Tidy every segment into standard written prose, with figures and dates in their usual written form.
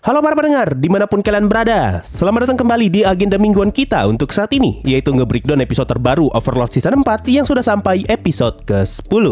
Halo para pendengar, dimanapun kalian berada. Selamat datang kembali di agenda mingguan kita untuk saat ini, yaitu nge-breakdown episode terbaru Overlord Season 4 yang sudah sampai episode ke-10.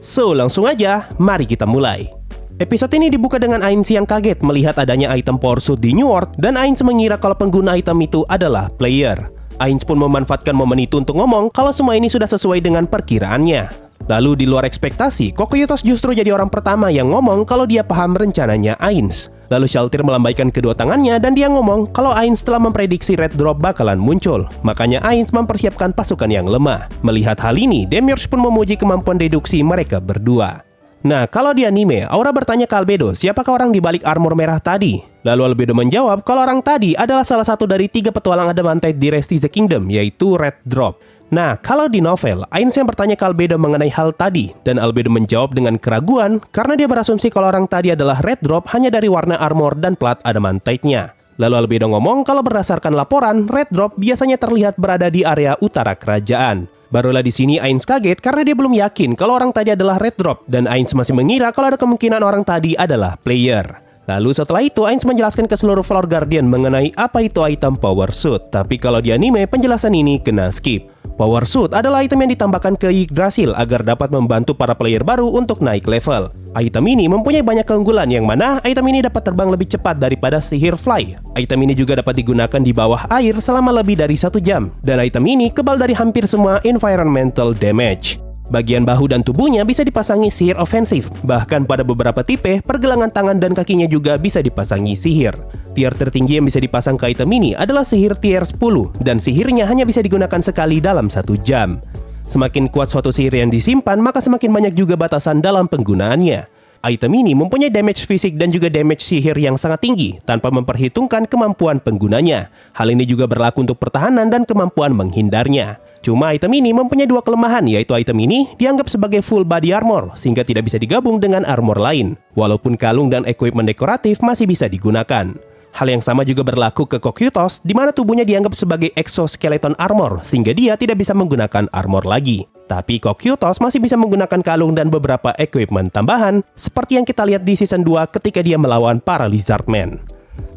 So, langsung aja, mari kita mulai. Episode ini dibuka dengan Ainz yang kaget melihat adanya item power suit di New World, dan Ainz mengira kalau pengguna item itu adalah player. Ainz pun memanfaatkan momen itu untuk ngomong kalau semua ini sudah sesuai dengan perkiraannya. Lalu di luar ekspektasi, Cocoyotos justru jadi orang pertama yang ngomong kalau dia paham rencananya Ainz. Lalu Shalltear melambaikan kedua tangannya dan dia ngomong kalau Ainz telah memprediksi Red Drop bakalan muncul. Makanya Ainz mempersiapkan pasukan yang lemah. Melihat hal ini, Demiurge pun memuji kemampuan deduksi mereka berdua. Nah, kalau di anime, Aura bertanya ke Albedo siapakah orang di balik armor merah tadi. Lalu Albedo menjawab kalau orang tadi adalah salah satu dari 3 petualang Adamantite di Rest is the Kingdom, yaitu Red Drop. Nah, kalau di novel, Ainz yang bertanya ke Albedo mengenai hal tadi, dan Albedo menjawab dengan keraguan karena dia berasumsi kalau orang tadi adalah Red Drop hanya dari warna armor dan plat Adamantite-nya. Lalu Albedo ngomong kalau berdasarkan laporan, Red Drop biasanya terlihat berada di area utara kerajaan. Barulah di sini Ainz kaget karena dia belum yakin kalau orang tadi adalah Red Drop, dan Ainz masih mengira kalau ada kemungkinan orang tadi adalah player. Lalu setelah itu Ainz menjelaskan ke seluruh Floor Guardian mengenai apa itu item Power Suit. Tapi kalau di anime, penjelasan ini kena skip. Power Suit adalah item yang ditambahkan ke Yggdrasil agar dapat membantu para player baru untuk naik level. Item ini mempunyai banyak keunggulan yang mana item ini dapat terbang lebih cepat daripada sihir Fly. Item ini juga dapat digunakan di bawah air selama lebih dari 1 jam. Dan item ini kebal dari hampir semua environmental damage. Bagian bahu dan tubuhnya bisa dipasangi sihir ofensif. Bahkan pada beberapa tipe, pergelangan tangan dan kakinya juga bisa dipasangi sihir. Tier tertinggi yang bisa dipasang ke item ini adalah sihir tier 10, dan sihirnya hanya bisa digunakan sekali dalam 1 jam. Semakin kuat suatu sihir yang disimpan, maka semakin banyak juga batasan dalam penggunaannya. Item ini mempunyai damage fisik dan juga damage sihir yang sangat tinggi, tanpa memperhitungkan kemampuan penggunanya. Hal ini juga berlaku untuk pertahanan dan kemampuan menghindarnya. Cuma item ini mempunyai 2 kelemahan, yaitu item ini dianggap sebagai full body armor, sehingga tidak bisa digabung dengan armor lain. Walaupun kalung dan equipment dekoratif masih bisa digunakan. Hal yang sama juga berlaku ke Cocoyotos, di mana tubuhnya dianggap sebagai exoskeleton armor, sehingga dia tidak bisa menggunakan armor lagi. Tapi Cocoyotos masih bisa menggunakan kalung dan beberapa equipment tambahan, seperti yang kita lihat di season 2 ketika dia melawan para Lizardmen.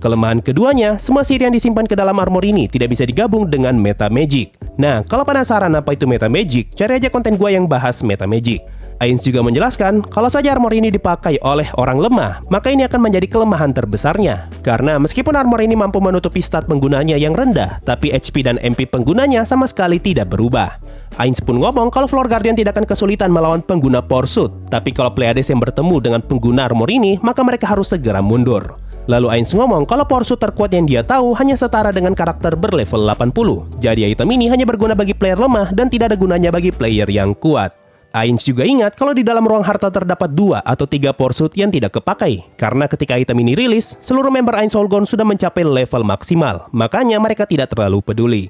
Kelemahan keduanya, semua sihir yang disimpan ke dalam armor ini tidak bisa digabung dengan Meta Magic. Nah, kalau penasaran apa itu Meta Magic, cari aja konten gua yang bahas Meta Magic. Ainz juga menjelaskan, kalau saja armor ini dipakai oleh orang lemah, maka ini akan menjadi kelemahan terbesarnya. Karena meskipun armor ini mampu menutupi stat penggunanya yang rendah, tapi HP dan MP penggunanya sama sekali tidak berubah. Ainz pun ngomong kalau Floor Guardian tidak akan kesulitan melawan pengguna Power Suit, tapi kalau Pleiades yang bertemu dengan pengguna armor ini, maka mereka harus segera mundur. Lalu Ainz ngomong kalau Power Suit terkuat yang dia tahu hanya setara dengan karakter berlevel 80. Jadi item ini hanya berguna bagi player lemah dan tidak ada gunanya bagi player yang kuat. Ainz juga ingat kalau di dalam ruang harta terdapat 2 atau 3 Power Suit yang tidak kepakai. Karena ketika item ini rilis, seluruh member Ainz Holgon sudah mencapai level maksimal. Makanya mereka tidak terlalu peduli.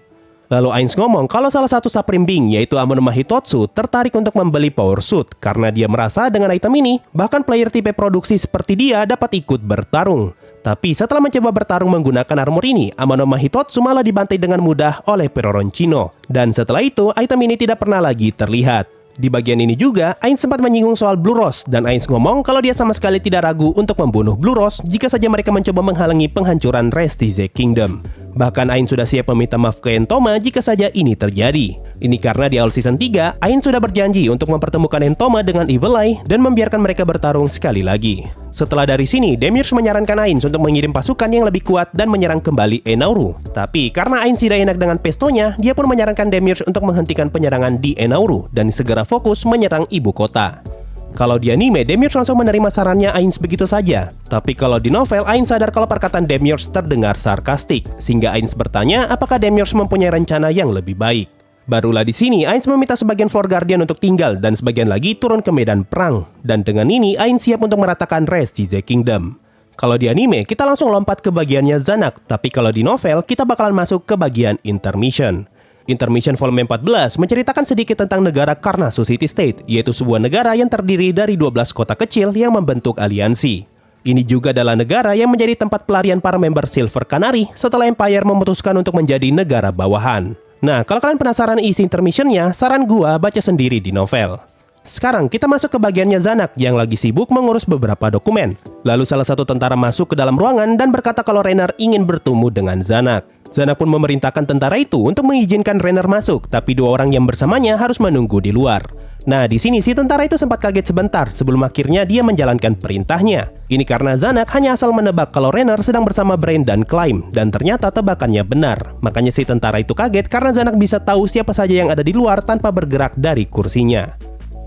Lalu Ainz ngomong kalau salah satu Supreme Being, yaitu Amonoma Hitotsu, tertarik untuk membeli Power Suit karena dia merasa dengan item ini, bahkan player tipe produksi seperti dia dapat ikut bertarung. Tapi setelah mencoba bertarung menggunakan armor ini, Amonoma Hitotsu malah dibantai dengan mudah oleh Peroroncino. Dan setelah itu, item ini tidak pernah lagi terlihat. Di bagian ini juga, Ainz sempat menyinggung soal Blue Rose, dan Ainz ngomong kalau dia sama sekali tidak ragu untuk membunuh Blue Rose jika saja mereka mencoba menghalangi penghancuran Rest is the Kingdom. Bahkan Ainz sudah siap meminta maaf ke Entoma jika saja ini terjadi. Ini karena di awal season 3, Ainz sudah berjanji untuk mempertemukan Entoma dengan Evil Eye dan membiarkan mereka bertarung sekali lagi. Setelah dari sini, Demiurge menyarankan Ainz untuk mengirim pasukan yang lebih kuat dan menyerang kembali Enauru. Tapi karena Ainz tidak enak dengan pestonya, dia pun menyarankan Demiurge untuk menghentikan penyerangan di Enauru dan segera fokus menyerang ibu kota. Kalau di anime, Demiurge langsung menerima sarannya Ainz begitu saja. Tapi kalau di novel, Ainz sadar kalau perkataan Demiurge terdengar sarkastik, sehingga Ainz bertanya apakah Demiurge mempunyai rencana yang lebih baik. Barulah di sini Ainz meminta sebagian Floor Guardian untuk tinggal dan sebagian lagi turun ke medan perang. Dan dengan ini Ainz siap untuk meratakan Rest is the Kingdom. Kalau di anime, kita langsung lompat ke bagiannya Zanak, tapi kalau di novel, kita bakalan masuk ke bagian Intermission. Intermission volume 14 menceritakan sedikit tentang negara Karnasus City State, yaitu sebuah negara yang terdiri dari 12 kota kecil yang membentuk aliansi. Ini juga adalah negara yang menjadi tempat pelarian para member Silver Canary setelah Empire memutuskan untuk menjadi negara bawahan. Nah, kalau kalian penasaran isi intermissionnya, saran gua baca sendiri di novel. Sekarang kita masuk ke bagiannya Zanak yang lagi sibuk mengurus beberapa dokumen. Lalu salah satu tentara masuk ke dalam ruangan dan berkata kalau Rainer ingin bertemu dengan Zanak. Zanak pun memerintahkan tentara itu untuk mengizinkan Rainer masuk, tapi dua orang yang bersamanya harus menunggu di luar. Nah, di sini si tentara itu sempat kaget sebentar sebelum akhirnya dia menjalankan perintahnya. Ini karena Zanak hanya asal menebak kalau Rainer sedang bersama Brain dan Climb, dan ternyata tebakannya benar. Makanya si tentara itu kaget karena Zanak bisa tahu siapa saja yang ada di luar tanpa bergerak dari kursinya.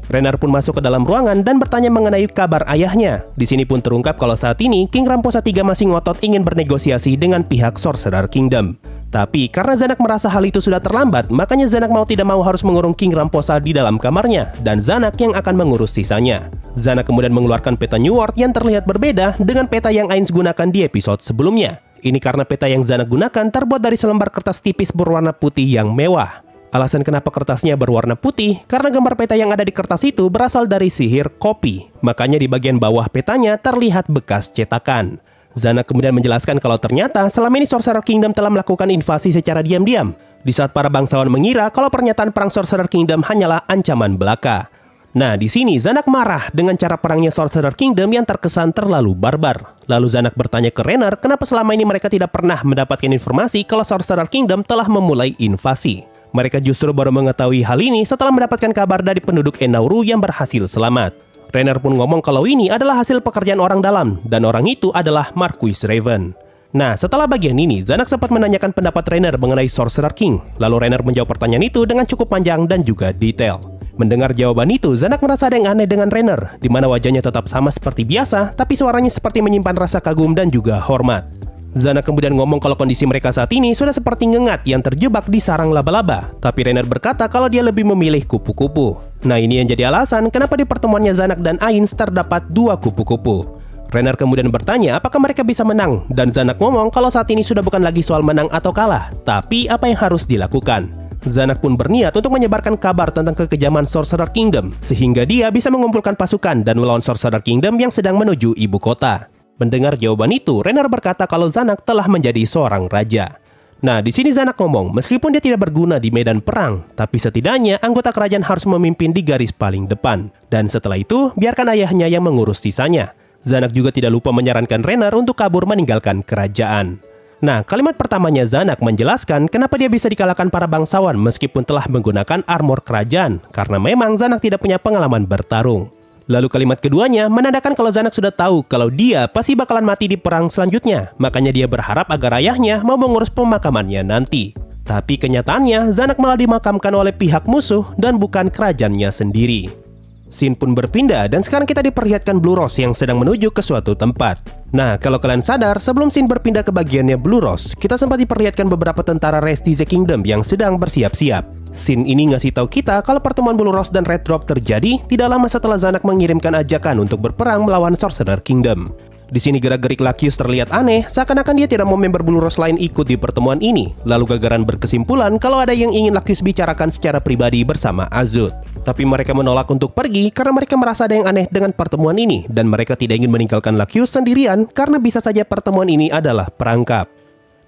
Rainer pun masuk ke dalam ruangan dan bertanya mengenai kabar ayahnya. Di sini pun terungkap kalau saat ini King Ramposa III masih ngotot ingin bernegosiasi dengan pihak Sorcerer Kingdom. Tapi karena Zanak merasa hal itu sudah terlambat, makanya Zanak mau tidak mau harus mengurung King Ramposa di dalam kamarnya, dan Zanak yang akan mengurus sisanya. Zanak kemudian mengeluarkan peta New World yang terlihat berbeda dengan peta yang Ainz gunakan di episode sebelumnya. Ini karena peta yang Zanak gunakan terbuat dari selembar kertas tipis berwarna putih yang mewah. Alasan kenapa kertasnya berwarna putih, karena gambar peta yang ada di kertas itu berasal dari sihir kopi. Makanya di bagian bawah petanya terlihat bekas cetakan. Zanak kemudian menjelaskan kalau ternyata selama ini Sorcerer Kingdom telah melakukan invasi secara diam-diam, di saat para bangsawan mengira kalau pernyataan perang Sorcerer Kingdom hanyalah ancaman belaka. Nah, di sini Zanak marah dengan cara perangnya Sorcerer Kingdom yang terkesan terlalu barbar. Lalu Zanak bertanya ke Rainer kenapa selama ini mereka tidak pernah mendapatkan informasi kalau Sorcerer Kingdom telah memulai invasi. Mereka justru baru mengetahui hal ini setelah mendapatkan kabar dari penduduk Enauru yang berhasil selamat. Rainer pun ngomong kalau ini adalah hasil pekerjaan orang dalam, dan orang itu adalah Marquis Raven. Nah, setelah bagian ini, Zanak sempat menanyakan pendapat Rainer mengenai Sorcerer King. Lalu Rainer menjawab pertanyaan itu dengan cukup panjang dan juga detail. Mendengar jawaban itu, Zanak merasa ada yang aneh dengan Rainer, di mana wajahnya tetap sama seperti biasa, tapi suaranya seperti menyimpan rasa kagum dan juga hormat. Zanak kemudian ngomong kalau kondisi mereka saat ini sudah seperti ngengat yang terjebak di sarang laba-laba. Tapi Rainer berkata kalau dia lebih memilih kupu-kupu. Nah, ini yang jadi alasan kenapa di pertemuannya Zanak dan Ainz terdapat 2 kupu-kupu. Rainer kemudian bertanya apakah mereka bisa menang. Dan Zanak ngomong kalau saat ini sudah bukan lagi soal menang atau kalah, tapi apa yang harus dilakukan. Zanak pun berniat untuk menyebarkan kabar tentang kekejaman Sorcerer Kingdom, sehingga dia bisa mengumpulkan pasukan dan melawan Sorcerer Kingdom yang sedang menuju ibu kota. Mendengar jawaban itu, Rainer berkata kalau Zanak telah menjadi seorang raja. Nah, di sini Zanak ngomong, meskipun dia tidak berguna di medan perang, tapi setidaknya anggota kerajaan harus memimpin di garis paling depan. Dan setelah itu, biarkan ayahnya yang mengurus sisanya. Zanak juga tidak lupa menyarankan Rainer untuk kabur meninggalkan kerajaan. Nah, kalimat pertamanya Zanak menjelaskan kenapa dia bisa dikalahkan para bangsawan meskipun telah menggunakan armor kerajaan, karena memang Zanak tidak punya pengalaman bertarung. Lalu kalimat keduanya menandakan kalau Zanak sudah tahu kalau dia pasti bakalan mati di perang selanjutnya. Makanya dia berharap agar ayahnya mau mengurus pemakamannya nanti. Tapi kenyataannya Zanak malah dimakamkan oleh pihak musuh dan bukan kerajaannya sendiri. Scene pun berpindah dan sekarang kita diperlihatkan Blue Rose yang sedang menuju ke suatu tempat. Nah, kalau kalian sadar, sebelum scene berpindah ke bagiannya Blue Rose, kita sempat diperlihatkan beberapa tentara Rest the Kingdom yang sedang bersiap-siap. Scene ini ngasih tahu kita kalau pertemuan Blue Rose dan Red Drop terjadi tidak lama setelah Zanak mengirimkan ajakan untuk berperang melawan Sorcerer Kingdom. Di sini gerak-gerik Lacus terlihat aneh, seakan-akan dia tidak mau member Blue Rose lain ikut di pertemuan ini. Lalu Gagaran berkesimpulan kalau ada yang ingin Lacus bicarakan secara pribadi bersama Azut. Tapi mereka menolak untuk pergi karena mereka merasa ada yang aneh dengan pertemuan ini, dan mereka tidak ingin meninggalkan Lacus sendirian karena bisa saja pertemuan ini adalah perangkap.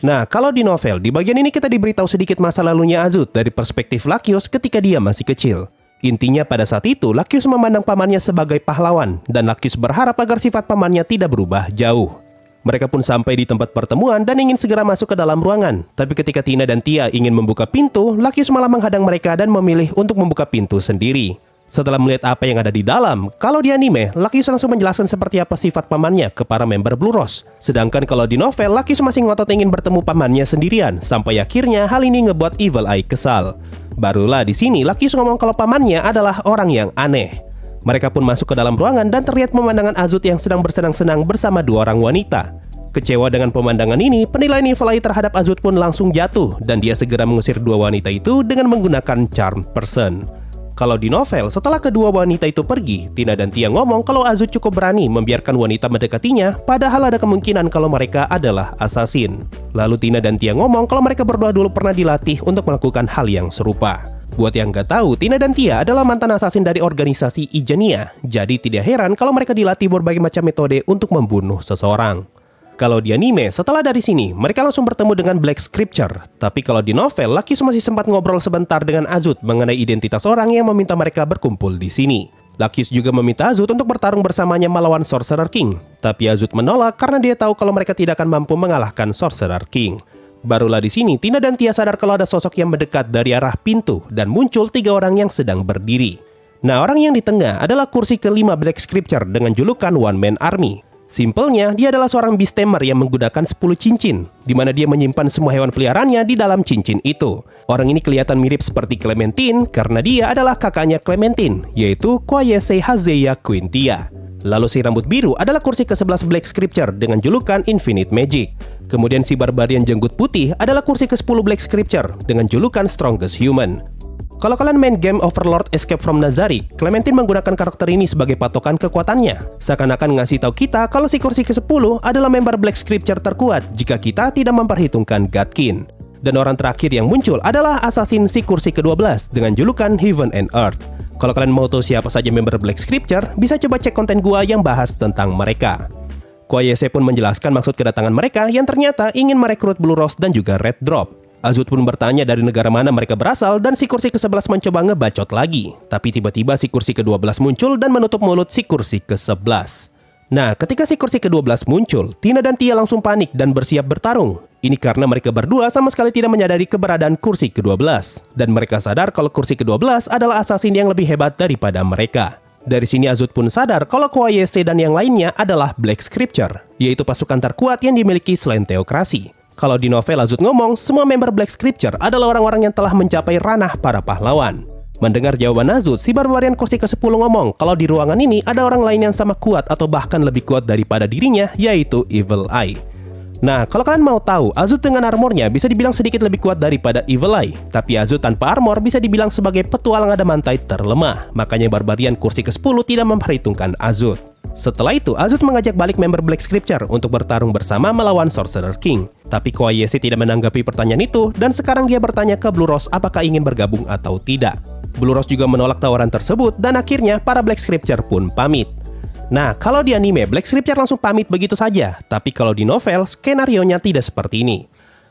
Nah, kalau di novel, di bagian ini kita diberitahu sedikit masa lalunya Azut dari perspektif Lacus ketika dia masih kecil. Intinya pada saat itu, Lacus memandang pamannya sebagai pahlawan, dan Lacus berharap agar sifat pamannya tidak berubah jauh. Mereka pun sampai di tempat pertemuan dan ingin segera masuk ke dalam ruangan. Tapi ketika Tina dan Tia ingin membuka pintu, Lacus malah menghadang mereka dan memilih untuk membuka pintu sendiri. Setelah melihat apa yang ada di dalam, kalau di anime, Lacus langsung menjelaskan seperti apa sifat pamannya ke para member Blue Rose. Sedangkan kalau di novel, Lacus masih ngotot ingin bertemu pamannya sendirian, sampai akhirnya hal ini ngebuat Evil Eye kesal. Barulah di sini Lacus ngomong kalau pamannya adalah orang yang aneh. Mereka pun masuk ke dalam ruangan dan terlihat pemandangan Azut yang sedang bersenang-senang bersama 2 orang wanita. Kecewa dengan pemandangan ini, penilaian Evil Eye terhadap Azut pun langsung jatuh, dan dia segera mengusir 2 wanita itu dengan menggunakan Charm Person. Kalau di novel, setelah kedua wanita itu pergi, Tina dan Tia ngomong kalau Azut cukup berani membiarkan wanita mendekatinya, padahal ada kemungkinan kalau mereka adalah assassin. Lalu Tina dan Tia ngomong kalau mereka berdua dulu pernah dilatih untuk melakukan hal yang serupa. Buat yang nggak tahu, Tina dan Tia adalah mantan assassin dari organisasi Ijenia, jadi tidak heran kalau mereka dilatih berbagai macam metode untuk membunuh seseorang. Kalau di anime, setelah dari sini, mereka langsung bertemu dengan Black Scripture. Tapi kalau di novel, Lakius masih sempat ngobrol sebentar dengan Azut mengenai identitas orang yang meminta mereka berkumpul di sini. Lakius juga meminta Azut untuk bertarung bersamanya melawan Sorcerer King. Tapi Azut menolak karena dia tahu kalau mereka tidak akan mampu mengalahkan Sorcerer King. Barulah di sini, Tina dan Tia sadar kalau ada sosok yang mendekat dari arah pintu dan muncul 3 orang yang sedang berdiri. Nah, orang yang di tengah adalah kursi kelima Black Scripture dengan julukan One Man Army. Simpelnya, dia adalah seorang beast-tamer yang menggunakan 10 cincin, di mana dia menyimpan semua hewan peliharaannya di dalam cincin itu. Orang ini kelihatan mirip seperti Clementine karena dia adalah kakaknya Clementine, yaitu Koyese Hazeya Quintia. Lalu si rambut biru adalah kursi ke-11 Black Scripture dengan julukan Infinite Magic. Kemudian si barbarian jenggut putih adalah kursi ke-10 Black Scripture dengan julukan Strongest Human. Kalau kalian main game Overlord Escape from Nazarick, Clementine menggunakan karakter ini sebagai patokan kekuatannya. Seakan-akan ngasih tahu kita kalau si kursi ke-10 adalah member Black Scripture terkuat jika kita tidak memperhitungkan Godkin. Dan orang terakhir yang muncul adalah assassin si kursi ke-12 dengan julukan Heaven and Earth. Kalau kalian mau tahu siapa saja member Black Scripture, bisa coba cek konten gua yang bahas tentang mereka. Koyese pun menjelaskan maksud kedatangan mereka yang ternyata ingin merekrut Blue Rose dan juga Red Drop. Azut pun bertanya dari negara mana mereka berasal dan si kursi ke-11 mencoba ngebacot lagi. Tapi tiba-tiba si kursi ke-12 muncul dan menutup mulut si kursi ke-11. Nah, ketika si kursi ke-12 muncul, Tina dan Tia langsung panik dan bersiap bertarung. Ini karena mereka berdua sama sekali tidak menyadari keberadaan kursi ke-12. Dan mereka sadar kalau kursi ke-12 adalah assassin yang lebih hebat daripada mereka. Dari sini Azut pun sadar kalau Koyese dan yang lainnya adalah Black Scripture, yaitu pasukan terkuat yang dimiliki selain teokrasi. Kalau di novel Azut ngomong, semua member Black Scripture adalah orang-orang yang telah mencapai ranah para pahlawan. Mendengar jawaban Azut, si barbarian kursi ke-10 ngomong kalau di ruangan ini ada orang lain yang sama kuat atau bahkan lebih kuat daripada dirinya, yaitu Evil Eye. Nah, kalau kalian mau tahu, Azut dengan armornya bisa dibilang sedikit lebih kuat daripada Evil Eye. Tapi Azut tanpa armor bisa dibilang sebagai petualang adamantai terlemah. Makanya barbarian kursi ke-10 tidak memperhitungkan Azut. Setelah itu, Azut mengajak balik member Black Scripture untuk bertarung bersama melawan Sorcerer King. Tapi Koyese tidak menanggapi pertanyaan itu, dan sekarang dia bertanya ke Blue Rose apakah ingin bergabung atau tidak. Blue Rose juga menolak tawaran tersebut, dan akhirnya para Black Scripture pun pamit. Nah, kalau di anime, Black Scripture langsung pamit begitu saja. Tapi kalau di novel, skenarionya tidak seperti ini.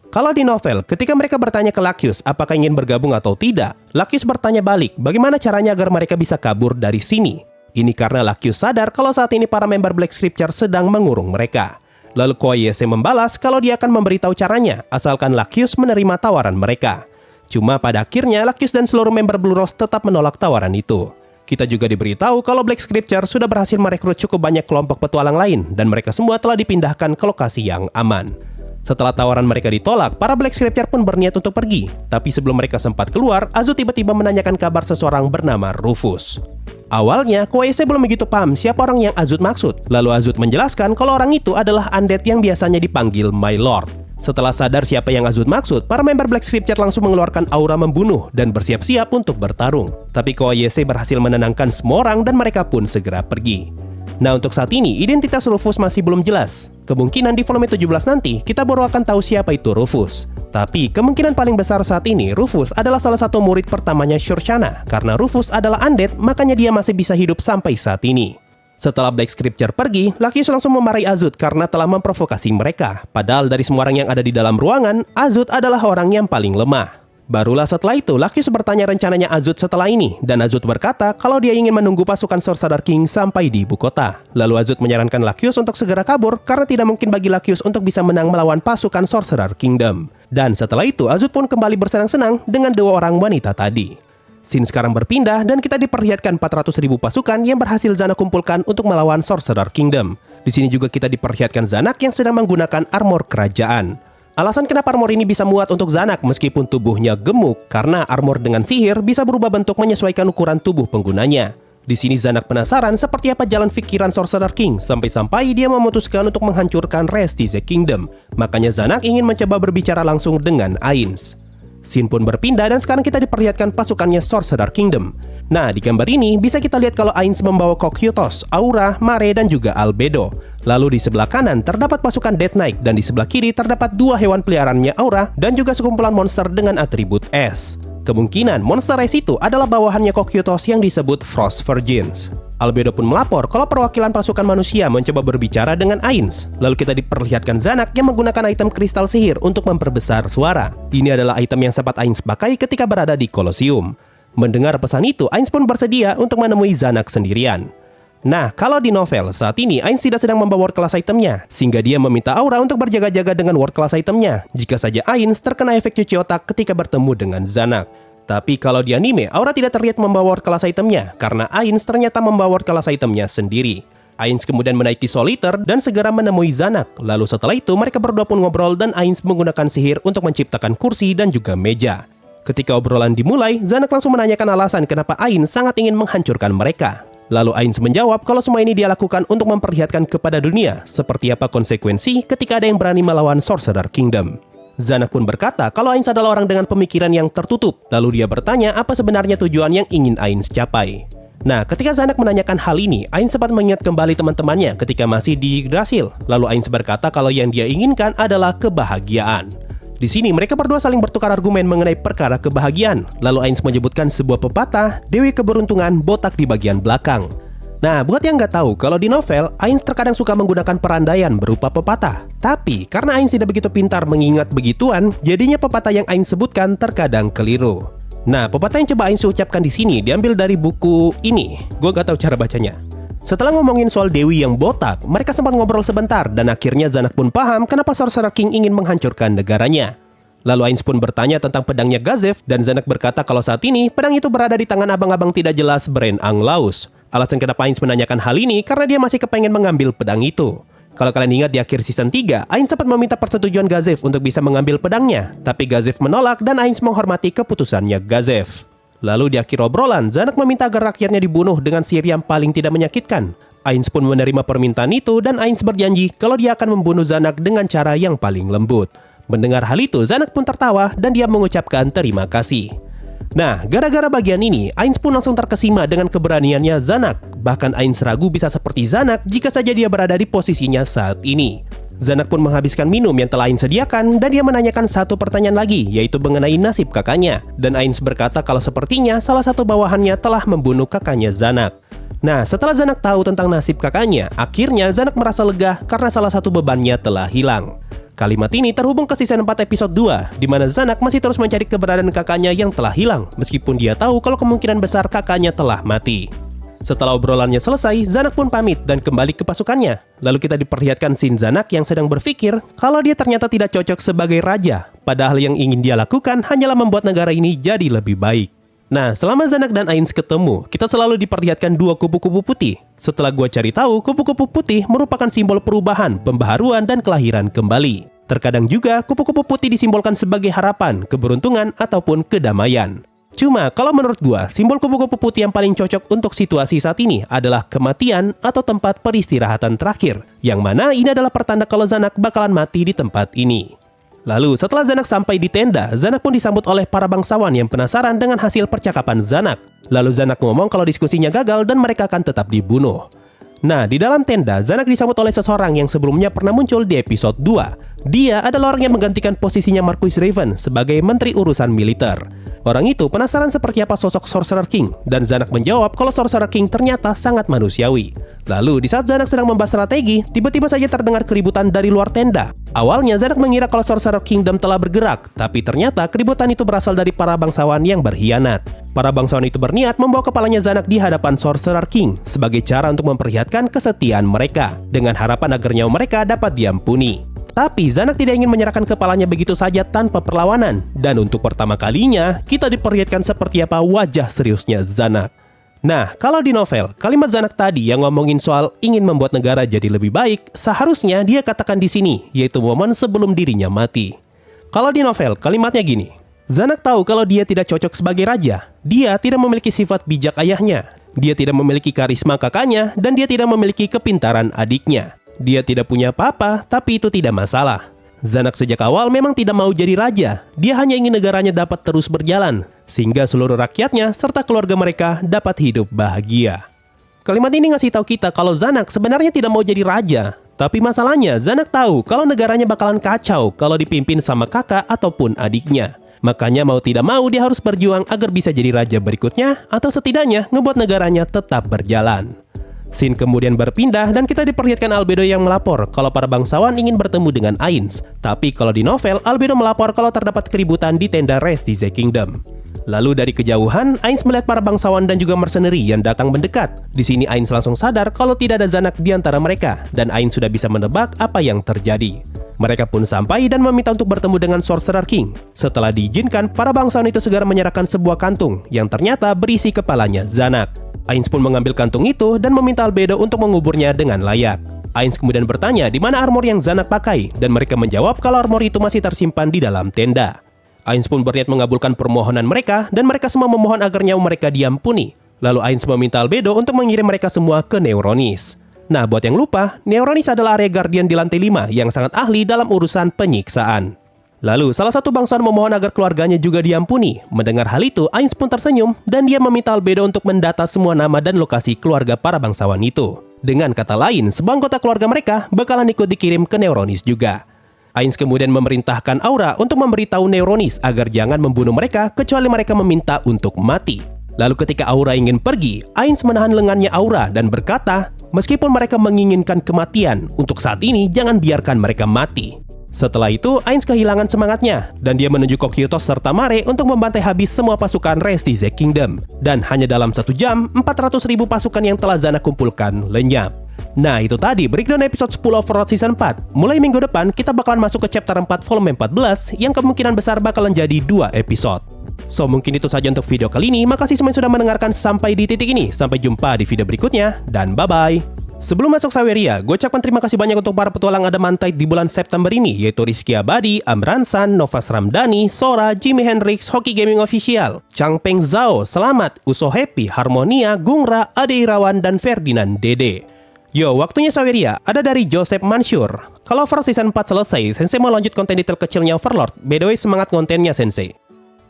Kalau di novel, ketika mereka bertanya ke Lakius apakah ingin bergabung atau tidak, Lakius bertanya balik bagaimana caranya agar mereka bisa kabur dari sini. Ini karena Lakius sadar kalau saat ini para member Black Scripture sedang mengurung mereka. Lalu Koyese membalas kalau dia akan memberitahu caranya, asalkan Lakius menerima tawaran mereka. Cuma pada akhirnya Lakius dan seluruh member Blue Rose tetap menolak tawaran itu. Kita juga diberitahu kalau Black Scripture sudah berhasil merekrut cukup banyak kelompok petualang lain dan mereka semua telah dipindahkan ke lokasi yang aman. Setelah tawaran mereka ditolak, para Black Scripture pun berniat untuk pergi. Tapi sebelum mereka sempat keluar, Azut tiba-tiba menanyakan kabar seseorang bernama Rufus. Awalnya, Koyese belum begitu paham siapa orang yang Azut maksud. Lalu Azut menjelaskan kalau orang itu adalah undead yang biasanya dipanggil My Lord. Setelah sadar siapa yang Azut maksud, para member Black Scripture langsung mengeluarkan aura membunuh dan bersiap-siap untuk bertarung. Tapi Koyese berhasil menenangkan semua orang dan mereka pun segera pergi. Nah, untuk saat ini, identitas Rufus masih belum jelas. Kemungkinan di volume 17 nanti, kita baru akan tahu siapa itu Rufus. Tapi, kemungkinan paling besar saat ini, Rufus adalah salah satu murid pertamanya Shurshana. Karena Rufus adalah undead, makanya dia masih bisa hidup sampai saat ini. Setelah Black Scripture pergi, Lakius langsung memarahi Azut karena telah memprovokasi mereka. Padahal dari semua orang yang ada di dalam ruangan, Azut adalah orang yang paling lemah. Barulah setelah itu, Lakius bertanya rencananya Azut setelah ini, dan Azut berkata kalau dia ingin menunggu pasukan Sorcerer King sampai di ibu kota. Lalu Azut menyarankan Lakius untuk segera kabur karena tidak mungkin bagi Lakius untuk bisa menang melawan pasukan Sorcerer Kingdom. Dan setelah itu, Azut pun kembali bersenang-senang dengan 2 orang wanita tadi. Scene sekarang berpindah dan kita diperlihatkan 400.000 pasukan yang berhasil Zanak kumpulkan untuk melawan Sorcerer Kingdom. Di sini juga kita diperlihatkan Zanak yang sedang menggunakan armor kerajaan. Alasan kenapa armor ini bisa muat untuk Zanak meskipun tubuhnya gemuk, karena armor dengan sihir bisa berubah bentuk menyesuaikan ukuran tubuh penggunanya. Di sini Zanak penasaran seperti apa jalan pikiran Sorcerer King sampai-sampai dia memutuskan untuk menghancurkan Restize Kingdom. Makanya Zanak ingin mencoba berbicara langsung dengan Ainz. Scene pun berpindah dan sekarang kita diperlihatkan pasukannya Sorcerer Kingdom. Nah, di gambar ini bisa kita lihat kalau Ainz membawa Kokyotos, Aura, Mare, dan juga Albedo. Lalu di sebelah kanan terdapat pasukan Death Knight dan di sebelah kiri terdapat 2 hewan peliharaannya Aura dan juga sekumpulan monster dengan atribut S. Kemungkinan monster race itu adalah bawahannya Kokyotos yang disebut Frost Virgins. Albedo pun melapor kalau perwakilan pasukan manusia mencoba berbicara dengan Ainz. Lalu kita diperlihatkan Zanak yang menggunakan item kristal sihir untuk memperbesar suara. Ini adalah item yang sempat Ainz pakai ketika berada di Kolosium. Mendengar pesan itu, Ainz pun bersedia untuk menemui Zanak sendirian. Nah, kalau di novel, saat ini Ainz tidak sedang membawa world class itemnya, sehingga dia meminta Aura untuk berjaga-jaga dengan world class itemnya, jika saja Ainz terkena efek cuci otak ketika bertemu dengan Zanak. Tapi kalau di anime, Aura tidak terlihat membawa world class itemnya, karena Ainz ternyata membawa world class itemnya sendiri. Ainz kemudian menaiki Soliter dan segera menemui Zanak. Lalu setelah itu, mereka berdua pun ngobrol dan Ainz menggunakan sihir untuk menciptakan kursi dan juga meja. Ketika obrolan dimulai, Zanak langsung menanyakan alasan kenapa Ainz sangat ingin menghancurkan mereka. Lalu Ainz menjawab kalau semua ini dia lakukan untuk memperlihatkan kepada dunia seperti apa konsekuensi ketika ada yang berani melawan Sorcerer Kingdom. Zanak pun berkata kalau Ainz adalah orang dengan pemikiran yang tertutup. Lalu dia bertanya apa sebenarnya tujuan yang ingin Ainz capai. Nah, ketika Zanak menanyakan hal ini, Ainz sempat mengingat kembali teman-temannya ketika masih di Yggdrasil. Lalu Ainz berkata kalau yang dia inginkan adalah kebahagiaan. Di sini mereka berdua saling bertukar argumen mengenai perkara kebahagiaan. Lalu Ainz menyebutkan sebuah pepatah, Dewi Keberuntungan botak di bagian belakang. Nah, buat yang nggak tahu, kalau di novel, Ainz terkadang suka menggunakan perandaian berupa pepatah. Tapi, karena Ainz tidak begitu pintar mengingat begituan, jadinya pepatah yang Ainz sebutkan terkadang keliru. Nah, pepatah yang coba Ainz ucapkan di sini diambil dari buku ini. Gue nggak tahu cara bacanya. Setelah ngomongin soal Dewi yang botak, mereka sempat ngobrol sebentar dan akhirnya Zanak pun paham kenapa Sorcerer King ingin menghancurkan negaranya. Lalu Ainz pun bertanya tentang pedangnya Gazef dan Zanak berkata kalau saat ini pedang itu berada di tangan abang-abang tidak jelas Bren Anglaus. Alasan kenapa Ainz menanyakan hal ini karena dia masih kepengen mengambil pedang itu. Kalau kalian ingat di akhir season 3, Ainz sempat meminta persetujuan Gazef untuk bisa mengambil pedangnya, tapi Gazef menolak dan Ainz menghormati keputusannya Gazef. Lalu di akhir obrolan, Zanak meminta agar rakyatnya dibunuh dengan sihir yang paling tidak menyakitkan. Ainz pun menerima permintaan itu dan Ainz berjanji kalau dia akan membunuh Zanak dengan cara yang paling lembut. Mendengar hal itu, Zanak pun tertawa dan dia mengucapkan terima kasih. Nah, gara-gara bagian ini, Ainz pun langsung terkesima dengan keberaniannya Zanak. Bahkan Ainz ragu bisa seperti Zanak jika saja dia berada di posisinya saat ini. Zanak pun menghabiskan minum yang telah Ainz sediakan dan dia menanyakan satu pertanyaan lagi, yaitu mengenai nasib kakaknya. Dan Ainz berkata kalau sepertinya salah satu bawahannya telah membunuh kakaknya Zanak. Nah, setelah Zanak tahu tentang nasib kakaknya, akhirnya Zanak merasa lega karena salah satu bebannya telah hilang. Kalimat ini terhubung ke season 4 episode 2, di mana Zanak masih terus mencari keberadaan kakaknya yang telah hilang, meskipun dia tahu kalau kemungkinan besar kakaknya telah mati. Setelah obrolannya selesai, Zanak pun pamit dan kembali ke pasukannya. Lalu kita diperlihatkan scene Zanak yang sedang berpikir kalau dia ternyata tidak cocok sebagai raja, padahal yang ingin dia lakukan hanyalah membuat negara ini jadi lebih baik. Nah, selama Zanak dan Ainz ketemu, kita selalu diperlihatkan dua kupu-kupu putih. Setelah gua cari tahu, kupu-kupu putih merupakan simbol perubahan, pembaharuan, dan kelahiran kembali. Terkadang juga, kupu-kupu putih disimbolkan sebagai harapan, keberuntungan, ataupun kedamaian. Cuma, kalau menurut gua, simbol kupu-kupu putih yang paling cocok untuk situasi saat ini adalah kematian atau tempat peristirahatan terakhir. Yang mana ini adalah pertanda kalau Zanak bakalan mati di tempat ini. Lalu, setelah Zanak sampai di tenda, Zanak pun disambut oleh para bangsawan yang penasaran dengan hasil percakapan Zanak. Lalu Zanak ngomong kalau diskusinya gagal dan mereka akan tetap dibunuh. Nah, di dalam tenda, Zanak disambut oleh seseorang yang sebelumnya pernah muncul di episode 2. Dia adalah orang yang menggantikan posisinya Marquis Raven sebagai Menteri Urusan Militer. Orang itu penasaran seperti apa sosok Sorcerer King, dan Zanak menjawab kalau Sorcerer King ternyata sangat manusiawi. Lalu, di saat Zanak sedang membahas strategi, tiba-tiba saja terdengar keributan dari luar tenda. Awalnya, Zanak mengira kalau Sorcerer Kingdom telah bergerak, tapi ternyata keributan itu berasal dari para bangsawan yang berkhianat. Para bangsawan itu berniat membawa kepalanya Zanak di hadapan Sorcerer King sebagai cara untuk memperlihatkan kesetiaan mereka, dengan harapan agar nyawa mereka dapat diampuni. Tapi Zanak tidak ingin menyerahkan kepalanya begitu saja tanpa perlawanan. Dan untuk pertama kalinya, kita diperlihatkan seperti apa wajah seriusnya Zanak. Nah, kalau di novel, kalimat Zanak tadi yang ngomongin soal ingin membuat negara jadi lebih baik, seharusnya dia katakan di sini, yaitu momen sebelum dirinya mati. Kalau di novel, kalimatnya gini. Zanak tahu kalau dia tidak cocok sebagai raja. Dia tidak memiliki sifat bijak ayahnya. Dia tidak memiliki karisma kakaknya, dan dia tidak memiliki kepintaran adiknya. Dia tidak punya apa-apa, tapi itu tidak masalah. Zanak sejak awal memang tidak mau jadi raja. Dia hanya ingin negaranya dapat terus berjalan, sehingga seluruh rakyatnya serta keluarga mereka dapat hidup bahagia. Kalimat ini ngasih tahu kita kalau Zanak sebenarnya tidak mau jadi raja. Tapi masalahnya, Zanak tahu kalau negaranya bakalan kacau kalau dipimpin sama kakak ataupun adiknya. Makanya mau tidak mau dia harus berjuang agar bisa jadi raja berikutnya atau setidaknya ngebuat negaranya tetap berjalan. Scene kemudian berpindah dan kita diperlihatkan Albedo yang melapor kalau para bangsawan ingin bertemu dengan Ainz. Tapi kalau di novel, Albedo melapor kalau terdapat keributan di tenda Rest di The Kingdom. Lalu dari kejauhan, Ainz melihat para bangsawan dan juga mercenary yang datang mendekat. Di sini Ainz langsung sadar kalau tidak ada Zanak di antara mereka dan Ainz sudah bisa menebak apa yang terjadi. Mereka pun sampai dan meminta untuk bertemu dengan Sorcerer King. Setelah diizinkan, para bangsawan itu segera menyerahkan sebuah kantung yang ternyata berisi kepalanya Zanak. Ainz pun mengambil kantung itu dan meminta Albedo untuk menguburnya dengan layak. Ainz kemudian bertanya di mana armor yang Zanak pakai dan mereka menjawab kalau armor itu masih tersimpan di dalam tenda. Ainz pun berniat mengabulkan permohonan mereka dan mereka semua memohon agar nyawa mereka diampuni. Lalu Ainz meminta Albedo untuk mengirim mereka semua ke Neuronis. Nah, buat yang lupa, Neuronis adalah area Guardian di lantai 5 yang sangat ahli dalam urusan penyiksaan. Lalu, salah satu bangsawan memohon agar keluarganya juga diampuni. Mendengar hal itu, Ainz pun tersenyum dan dia meminta Albedo untuk mendata semua nama dan lokasi keluarga para bangsawan itu. Dengan kata lain, semua anggota keluarga mereka bakalan ikut dikirim ke Neuronis juga. Ainz kemudian memerintahkan Aura untuk memberitahu Neuronis agar jangan membunuh mereka kecuali mereka meminta untuk mati. Lalu ketika Aura ingin pergi, Ainz menahan lengannya Aura dan berkata, meskipun mereka menginginkan kematian, untuk saat ini jangan biarkan mereka mati. Setelah itu, Ainz kehilangan semangatnya dan dia menuju Kokyotos serta Mare untuk membantai habis semua pasukan Rest di The Kingdom. Dan hanya dalam 1 jam, 400.000 pasukan yang telah Zanak kumpulkan lenyap. Nah, itu tadi breakdown episode 10 Overlord Season 4. Mulai minggu depan, kita bakalan masuk ke chapter 4 volume 14 yang kemungkinan besar bakalan jadi 2 episode. So, mungkin itu saja untuk video kali ini. Makasih semua yang sudah mendengarkan sampai di titik ini. Sampai jumpa di video berikutnya, dan bye-bye. Sebelum masuk Saweria, gue ucapkan terima kasih banyak untuk para petualang Adamantite di bulan September ini, yaitu Rizky Abadi, Amran San, Novas Ramdhani, Sora, Jimi Hendrix, Hoki Gaming Official, Changpeng Zhao, Selamat, Uso Happy, Harmonia, Gungra, Ade Irawan, dan Ferdinand Dede. Yo, waktunya Saweria, ada dari Joseph Mansur. Kalau Overlord Season 4 selesai, Sensei mau lanjut konten detail kecilnya Overlord. By the way, semangat kontennya Sensei.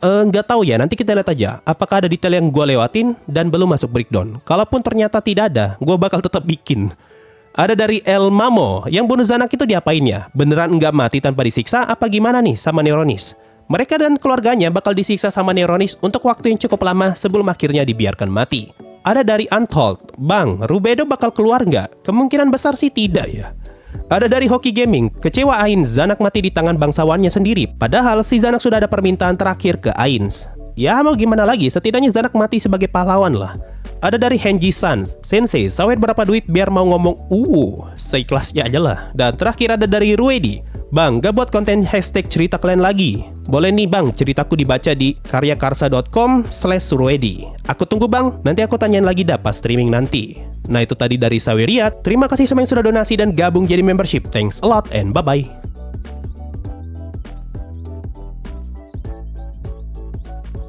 Nggak tahu ya, nanti kita lihat aja apakah ada detail yang gue lewatin dan belum masuk breakdown. Kalaupun ternyata tidak ada, gue bakal tetap bikin. Ada dari El Mamo, yang bunuh Zanak itu diapain ya? Beneran nggak mati tanpa disiksa apa gimana nih sama Neuronis? Mereka dan keluarganya bakal disiksa sama Neuronis untuk waktu yang cukup lama sebelum akhirnya dibiarkan mati. Ada dari Untold, Bang, Rubedo bakal keluar nggak? Kemungkinan besar sih tidak ya. Ada dari Hoki Gaming, kecewa Ainz Zanak mati di tangan bangsawannya sendiri, padahal si Zanak sudah ada permintaan terakhir ke Ainz. Ya mau gimana lagi, setidaknya Zanak mati sebagai pahlawan lah. Ada dari Henji Sans, Sensei, sawet berapa duit biar mau ngomong seikhlasnya aja lah. Dan terakhir ada dari Ruedi, Bang, gak buat konten hashtag cerita kalian lagi. Boleh nih bang, ceritaku dibaca di karyakarsa.com/Ruedi. Aku tunggu bang, nanti aku tanyain lagi dah pas streaming nanti. Nah itu tadi dari Saweria, terima kasih semua yang sudah donasi dan gabung jadi membership. Thanks a lot and bye-bye.